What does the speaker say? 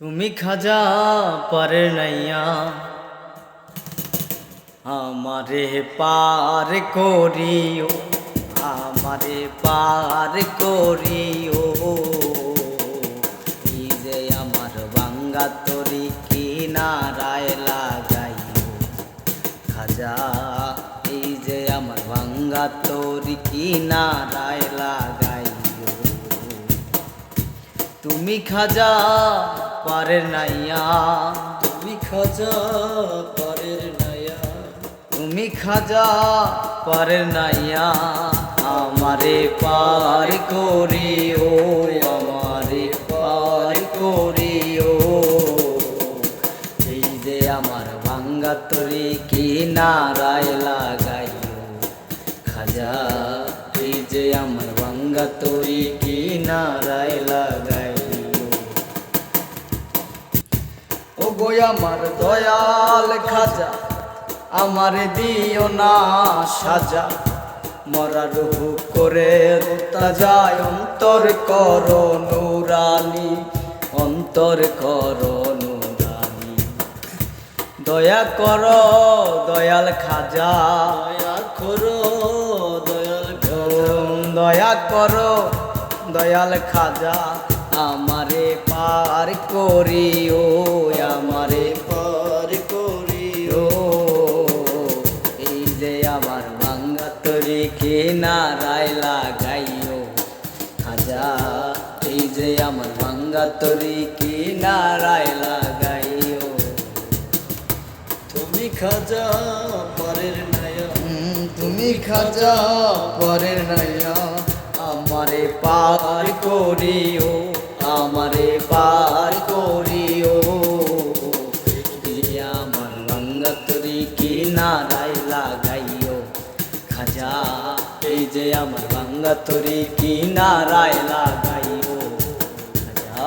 তুমি খাজা পারের নাইয়া আমারে পার করিও, আমারে পার করিও। এই যে আমার ভাঙ্গা তরি কিনারায় লাগাইও খাজা, এই যে আমার ভাঙ্গা তরি কিনারায় লাগাইও। তুমি খাজা পারের নাইয়া, তুমি খাজা পারের নাইয়া, তুমি খাজা পারের নাইয়া আমারে পার করিও, আমারে পার করিও। এই যে আমার ভাঙ্গা তরি কিনারায় লাগাইও খাজা, এই যে আমার ভাঙ্গা তরি কিনারায় লাগাইও। ও গো আমার দয়াল খাজা, আমারে দিও না সাজা, মরার হুক করে তাজায় অন্তর কর নুরানি, অন্তর কর নুরানি। দয়া কর দয়াল খাজা, দয়া করো দয়াল খাজা, দয়া কর দয়াল খাজা, আমারে পার করিও, আমারে পার করিও। এই যে আমার ভাঙ্গা তরি কিনারায় লাগাইও খাজা, এই যে আমার ভাঙ্গা তরি কিনারায় লাগাইও। তুমি খাজা পারের নাইয়া, তুমি খাজা পারের নাইয়া আমারে পার করিও, আমারে পার করিও। এই যে আমার ভাঙ্গা তরি কিনারায় লাগাইও খাজা, এই যে আমার ভাঙ্গা তরি কিনারায় লাগাইও খাজা।